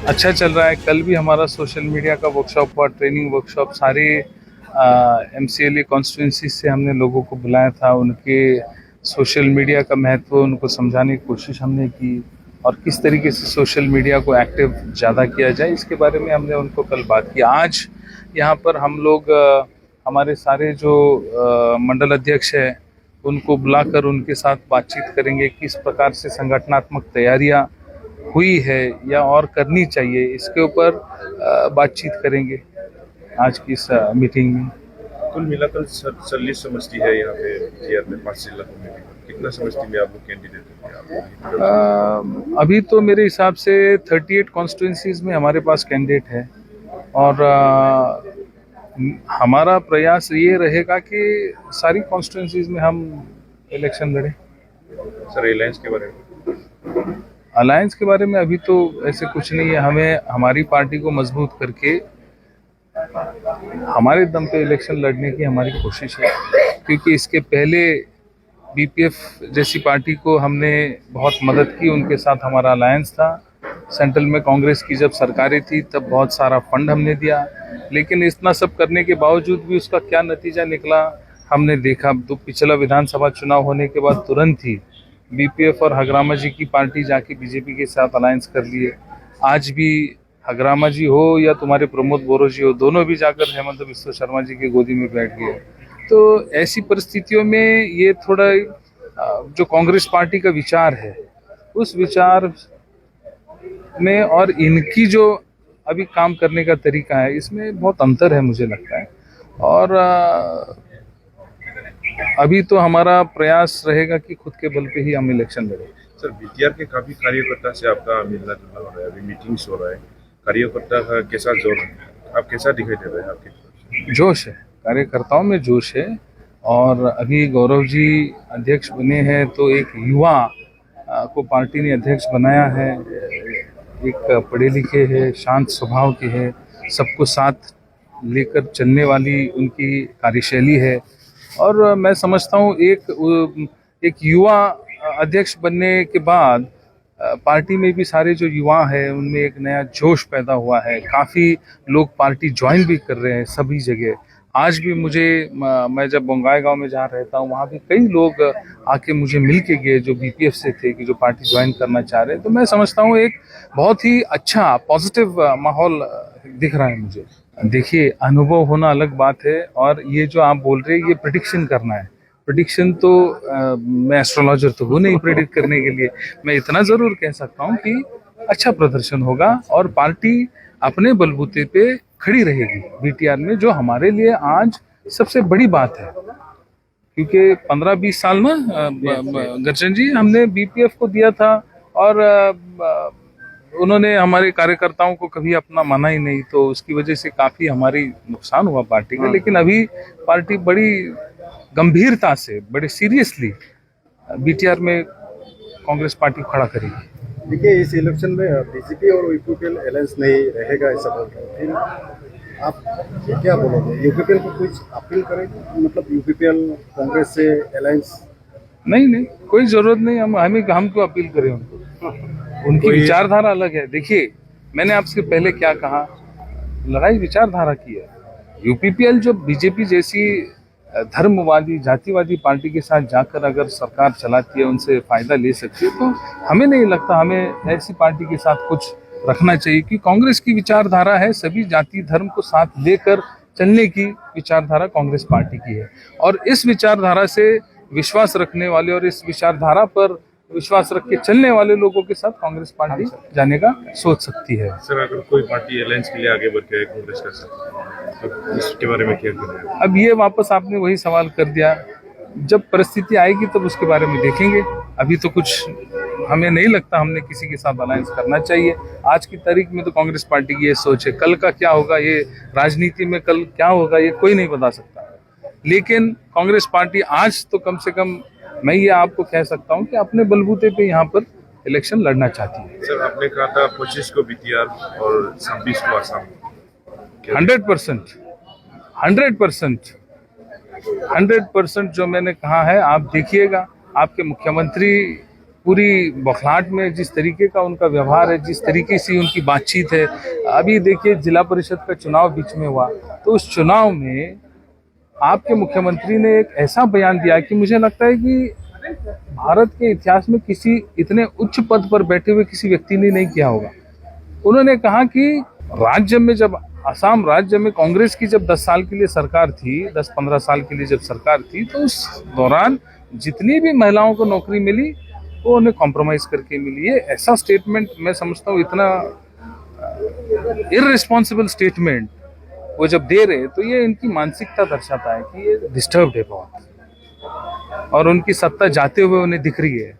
अच्छा चल रहा है। कल भी हमारा सोशल मीडिया का वर्कशॉप हुआ, ट्रेनिंग वर्कशॉप। सारे MCLA कॉन्स्टिट्यूंसी से हमने लोगों को बुलाया था, उनके सोशल मीडिया का महत्व उनको समझाने की कोशिश हमने की, और किस तरीके से सोशल मीडिया को एक्टिव ज़्यादा किया जाए, इसके बारे में हमने उनको कल बात की। आज यहाँ पर हम लोग हमारे सारे जो मंडल अध्यक्ष हैं उनको बुलाकर उनके साथ बातचीत करेंगे, किस प्रकार से संगठनात्मक तैयारियाँ हुई है या और करनी चाहिए, इसके ऊपर बातचीत करेंगे आज की इस मीटिंग में। कुल मिलाकर 40 समष्टि है यहाँ पे बिहार में 5 जिला में भी। कितना समष्टि में आप लोग कैंडिडेट हैं? अभी तो मेरे हिसाब से 38 कॉन्स्टिट्यूंसीज में हमारे पास कैंडिडेट है, और हमारा प्रयास ये रहेगा कि सारी कॉन्स्टिट्यूंसीज में हम इलेक्शन लड़ें। सर अलायंस के बारे में? अलायंस के बारे में अभी तो ऐसे कुछ नहीं है। हमें हमारी पार्टी को मजबूत करके हमारे दम पे इलेक्शन लड़ने की हमारी कोशिश है, क्योंकि इसके पहले BPF जैसी पार्टी को हमने बहुत मदद की, उनके साथ हमारा अलायंस था। सेंट्रल में कांग्रेस की जब सरकारें थी तब बहुत सारा फंड हमने दिया, लेकिन इतना सब करने के बावजूद भी उसका क्या नतीजा निकला हमने देखा। तो पिछला विधानसभा चुनाव होने के बाद तुरंत ही BPF और हगरामा जी की पार्टी जाके बीजेपी के साथ अलायंस कर लिए। आज भी हगरामा जी हो या तुम्हारे प्रमोद बोरो जी हो, दोनों भी जाकर हेमंत बिस्वा शर्मा जी की गोदी में बैठ गए। तो ऐसी परिस्थितियों में ये थोड़ा जो कांग्रेस पार्टी का विचार है, उस विचार में और इनकी जो अभी काम करने का तरीका है, इसमें बहुत अंतर है मुझे लगता है। और अभी तो हमारा प्रयास रहेगा कि खुद के बल पे ही हम इलेक्शन लड़ें। सर BTR के काफी कार्यकर्ता से आपका मिलना जुलना हो रहा है, अभी मीटिंग्स हो रहा है, कार्यकर्ता का कैसा जोर है, आप कैसा दिखाई दे रहे हैं? आपके जोश है, कार्यकर्ताओं में जोश है। और अभी गौरव जी अध्यक्ष बने हैं तो एक युवा को पार्टी ने अध्यक्ष बनाया है। एक पढ़े लिखे है, शांत स्वभाव के है, सबको साथ लेकर चलने वाली उनकी कार्यशैली है। और मैं समझता हूँ एक युवा अध्यक्ष बनने के बाद पार्टी में भी सारे जो युवा हैं उनमें एक नया जोश पैदा हुआ है। काफ़ी लोग पार्टी ज्वाइन भी कर रहे हैं सभी जगह। आज भी मैं जब बोंगाईगांव में जहाँ रहता हूँ, वहाँ भी कई लोग आके मुझे मिल के गए जो BPF से थे, कि जो पार्टी ज्वाइन करना चाह रहे हैं। तो मैं समझता हूँ एक बहुत ही अच्छा पॉजिटिव माहौल दिख रहा है मुझे। देखिए, अनुभव होना अलग बात है, और ये जो आप बोल रहे हैं ये प्रेडिक्शन करना है। प्रेडिक्शन तो मैं एस्ट्रोलॉजर तो हूँ नहीं प्रेडिक्ट करने के लिए। मैं इतना ज़रूर कह सकता हूँ कि अच्छा प्रदर्शन होगा और पार्टी अपने बलबूते पे खड़ी रहेगी BTR में, जो हमारे लिए आज सबसे बड़ी बात है। क्योंकि 15-20 साल ना गर्जन जी हमने BPF को दिया था, और उन्होंने हमारे कार्यकर्ताओं को कभी अपना माना ही नहीं, तो उसकी वजह से काफ़ी हमारी नुकसान हुआ पार्टी का। लेकिन अभी पार्टी बड़ी गंभीरता से, बड़े सीरियसली BTR में कांग्रेस पार्टी खड़ा करेगी। देखिए, इस इलेक्शन में BJP और UPPL अलायंस नहीं रहेगा ऐसा बोल रहे हैं, फिर आप क्या बोलोगे? UPPL को कुछ अपील करेंगे, मतलब UPPL कांग्रेस से अलायंस? नहीं, कोई जरूरत नहीं। हम क्यों अपील करें उनको? उनकी विचारधारा अलग है। देखिए, मैंने आपसे पहले क्या कहा, लड़ाई विचारधारा की है। UPPL जो BJP जैसी धर्मवादी जातिवादी पार्टी के साथ जाकर अगर सरकार चलाती है, उनसे फायदा ले सकती है, तो हमें नहीं लगता हमें ऐसी पार्टी के साथ कुछ रखना चाहिए। कि कांग्रेस की विचारधारा है सभी जाति धर्म को साथ लेकर चलने की विचारधारा कांग्रेस पार्टी की है, और इस विचारधारा से विश्वास रखने वाले और इस विचारधारा पर विश्वास रख के चलने वाले लोगों के साथ कांग्रेस पार्टी जाने का सोच सकती है। सर अगर कोई पार्टी अलायंस के लिए आगे बढ़ के कांग्रेस कर सकती है तो इसके बारे में क्या करें? अब ये वापस आपने वही सवाल कर दिया। जब परिस्थिति आएगी तब उसके बारे में देखेंगे। अभी तो कुछ हमें नहीं लगता हमने किसी के साथ अलायंस करना चाहिए। आज की तारीख में तो कांग्रेस पार्टी की ये सोच है। कल का क्या होगा, ये राजनीति में कल क्या होगा ये कोई नहीं बता सकता। लेकिन कांग्रेस पार्टी आज तो कम से कम मैं ये आपको कह सकता हूँ कि अपने बलबूते पे यहाँ पर इलेक्शन लड़ना चाहती है। सर आपने कहा था 25 को BTR और 26 को आसाम। 100% जो मैंने कहा है, आप देखिएगा। आपके मुख्यमंत्री पूरी बौखलाहट में जिस तरीके का उनका व्यवहार है, जिस तरीके से उनकी बातचीत है। अभी देखिए जिला परिषद का चुनाव बीच में हुआ, तो उस चुनाव में आपके मुख्यमंत्री ने एक ऐसा बयान दिया कि मुझे लगता है कि भारत के इतिहास में किसी इतने उच्च पद पर बैठे हुए किसी व्यक्ति ने नहीं किया होगा। उन्होंने कहा कि राज्य में जब असम राज्य में कांग्रेस की जब 10 साल के लिए सरकार थी, 10-15 साल के लिए जब सरकार थी, तो उस दौरान जितनी भी महिलाओं को नौकरी मिली वो उन्हें कॉम्प्रोमाइज करके मिली। ये ऐसा स्टेटमेंट मैं समझता हूँ, इतना इररिस्पॉन्सिबल स्टेटमेंट वो जब दे रहे, तो ये इनकी मानसिकता दर्शाता है कि ये डिस्टर्ब्ड है बहुत, और उनकी सत्ता जाते हुए उन्हें दिख रही है।